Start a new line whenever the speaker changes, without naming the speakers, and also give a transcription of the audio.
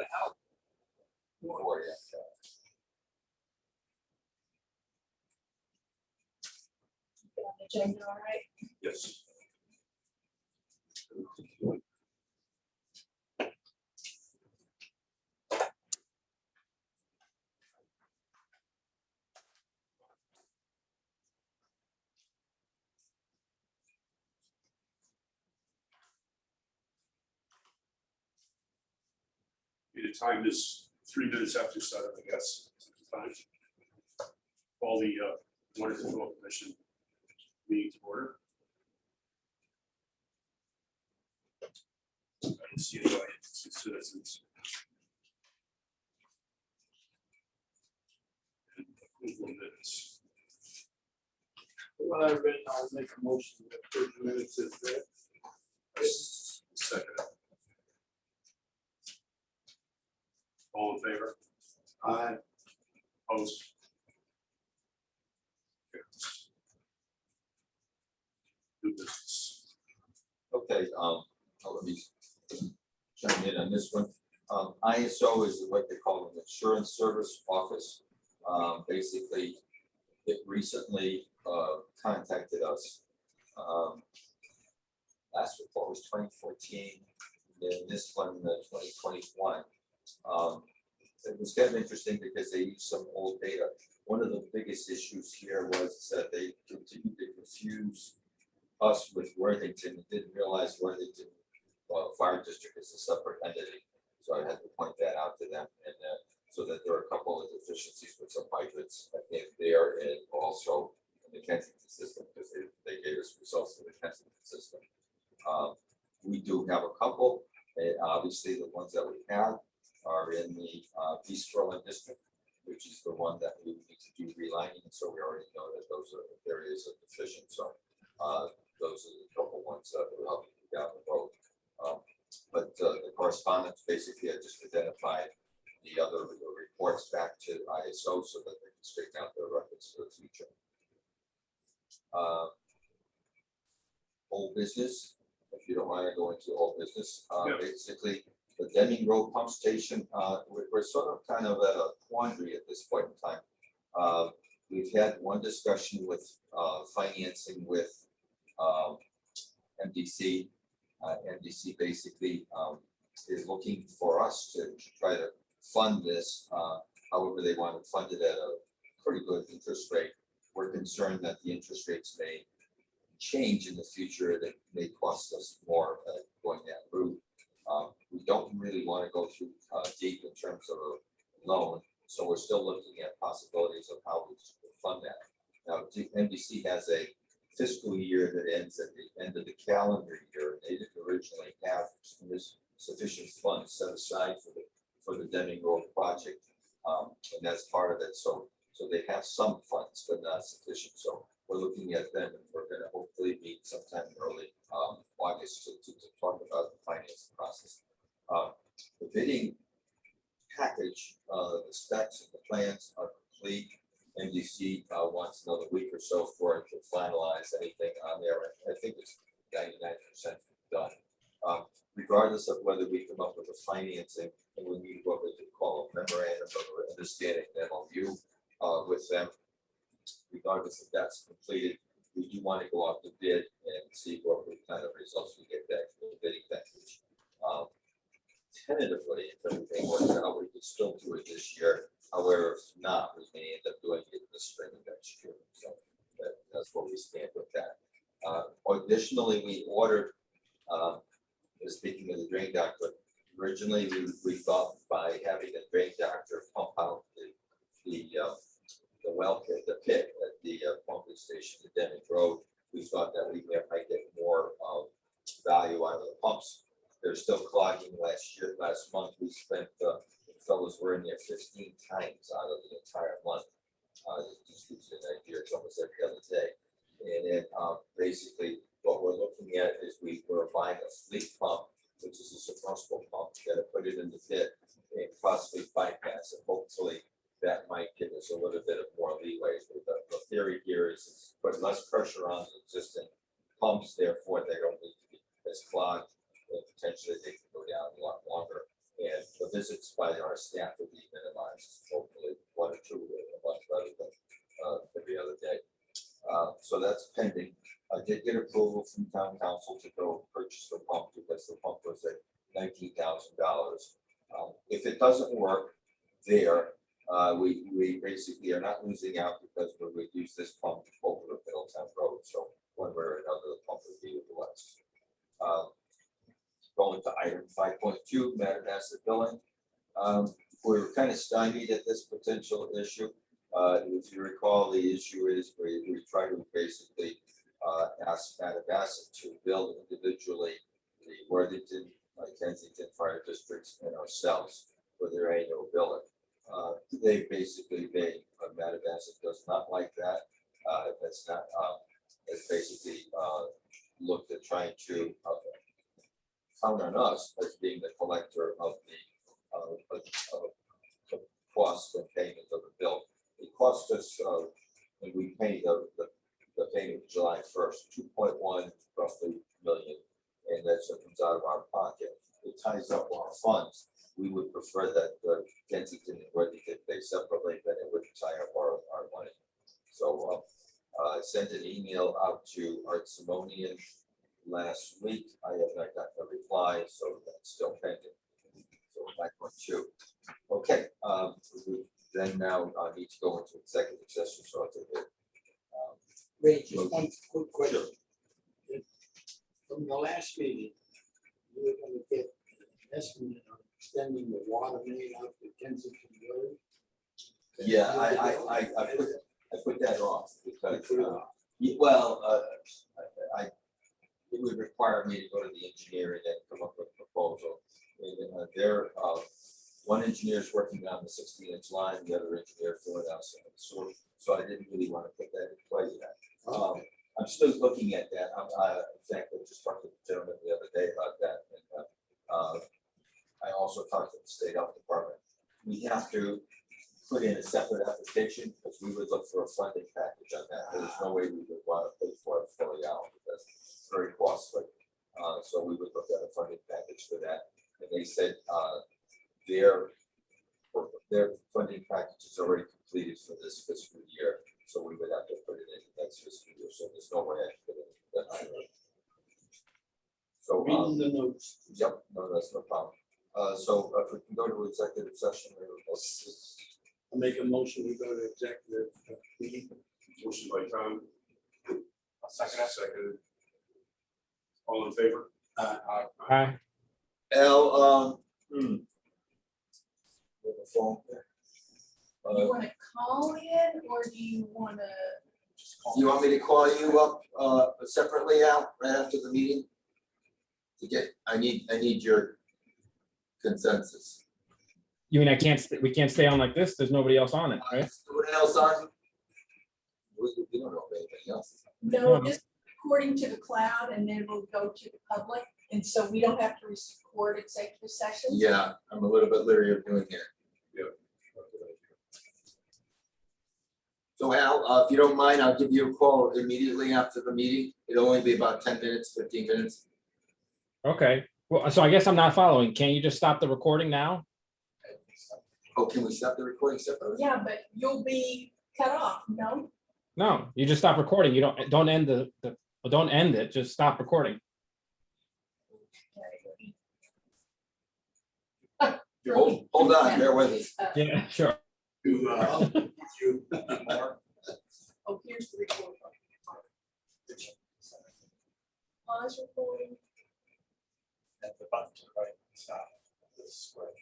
the hell?
Or, yeah.
On the agenda, all right?
Yes. The time is 3 minutes after seven, I guess. Time. All the Water Control Commission meeting to order. I don't see any citizens. And approval of minutes.
Well, I've written, I'll make a motion to approve the minutes as read.
Second. All in favor?
Aye.
Opposed? New business.
Okay, let me chime in on this one. ISO is what they call an insurance service office. Basically, it recently contacted us. Last report was 2014, then this one, 2021. It was kind of interesting because they used some old data. One of the biggest issues here was that they continued to confuse us with Worthington and didn't realize Worthington Fire District is a separate entity. So I had to point that out to them, and so that there are a couple of deficiencies with some hydrants in there, and also in the Kensington system, because they gave us results for the Kensington system. We do have a couple, and obviously the ones that we have are in the East Sterling district, which is the one that we need to do relining. So we already know that those are areas of deficient. So those are the couple ones that will help you down the road. But the correspondence basically I just identified the other reports back to ISO so that they can straighten out their records for the future. Old business, if you don't mind, I go into old business.
Yeah.
Basically, the Deming Road pump station, we're sort of kind of at a quandary at this point in time. We've had one discussion with financing with MDC. MDC basically is looking for us to try to fund this. However, they want to fund it at a pretty good interest rate. We're concerned that the interest rates may change in the future, that may cost us more going that route. We don't really want to go too deep in terms of a loan, so we're still looking at possibilities of how we fund that. Now, MDC has a fiscal year that ends at the end of the calendar year. They didn't originally have this sufficient funds set aside for the Deming Road project, and that's part of it. So they have some funds, but not sufficient. So we're looking at them, and we're going to hopefully meet sometime in early August to talk about the financing process. The bidding package, the specs and the plans are complete. MDC wants another week or so for it to finalize anything on there. I think it's 99% done. Regardless of whether we come up with the financing, and we need what we could call a memorandum of understanding, MOU, with them. Regardless if that's completed, we do want to go out to bid and see what kind of results we get back from the bidding package. Tentatively, if everything works out, we could still do it this year. However, if not, we may end up doing it in the spring of next year. So that's where we stand with that. Additionally, we ordered, speaking of the drain doctor, originally we thought by having a drain doctor pump out the well pit, the pit at the pumping station, the Deming Road, we thought that we might get more value out of the pumps. They're still clogging. Last month, we spent, the fellows were in there 15 times out of the entire month. Just gives you an idea, it's almost every other day. And then basically what we're looking at is we're buying a fleet pump, which is a submersible pump. We're going to put it in the pit and possibly bypass it. Hopefully that might give us a little bit of more leeway. The theory here is put less pressure on the existing pumps, therefore they don't need to be as clogged, and potentially they can go down a lot longer. And the visits by our staff would be minimized, hopefully one or two a month rather than every other day. So that's pending. I did get approval from town council to go purchase the pump because the pump was at $19,000. If it doesn't work there, we basically are not losing out because we would use this pump over the Middletown Road. So one way or another, the pump would be utilized. Going to item 5.2, Madagascar billing. We were kind of stymied at this potential issue. If you recall, the issue is we try to basically ask Madagascar to bill individually the Worthington, Kensington fire districts and ourselves for their annual billing. They Madagascar does not like that. That's not, it's basically looked at trying to count on us as being the collector of the cost and payment of the bill. It cost us, and we paid the payment July 1st, 2.1 roughly million, and that's what comes out of our pocket. It ties up our funds. We would prefer that Kensington and Worthington pay separately, then it would tie up our money. So I sent an email out to Art Simonian last week. I have not gotten a reply, so that's still pending. So 5.2. Okay, we then now need to go into executive session. So I'll take it.
Ray, just one quick question. From the last meeting, you were gonna get an estimate on extending the water main out to Kensington Road.
Yeah, I put that off because
Put it off.
it would require me to go to the engineer and then come up with a proposal. And one engineer is working on the 16-inch line, the other engineer filling out some of the sort. So I didn't really want to put that in play yet. I'm still looking at that. In fact, I just talked to the gentleman the other day about that. And I also talked to the state health department. We have to put in a separate application because we would look for a funding package on that. There's no way we would want to pay for it fully out because it's very costly. So we would look at a funding package for that. And they said their funding package is already completed for this fiscal year. So we would have to put it in next fiscal year. So there's no way I can put it in that either. So
Reading the notes.
yep, no, that's no problem. So if we can go to executive session,
I'll make a motion, we go to executive meeting.
Motion by Tom. Second. All in favor?
Hi.
Al, with the phone there.
You wanna call in or do you wanna?
You want me to call you up separately, Al, right after the meeting? I need your consensus.
You mean we can't stay on like this? There's nobody else on it, right?
What else on? We don't know if anything else.
No, just according to the cloud and then we'll go to the public. And so we don't have to record executive sessions.
Yeah, I'm a little bit leery of doing it. So Al, if you don't mind, I'll give you a call immediately after the meeting. It'll only be about 10 minutes, 15 minutes.
Okay. Well, so I guess I'm not following. Can't you just stop the recording now?
Oh, can we stop the recording separately?
Yeah, but you'll be cut off, no?
No, you just stop recording. You don't end don't end it. Just stop recording.
Hold on, bear with me.
Yeah, sure.
Oh, here's the recording. Pause recording.
At the button to the right, stop this square.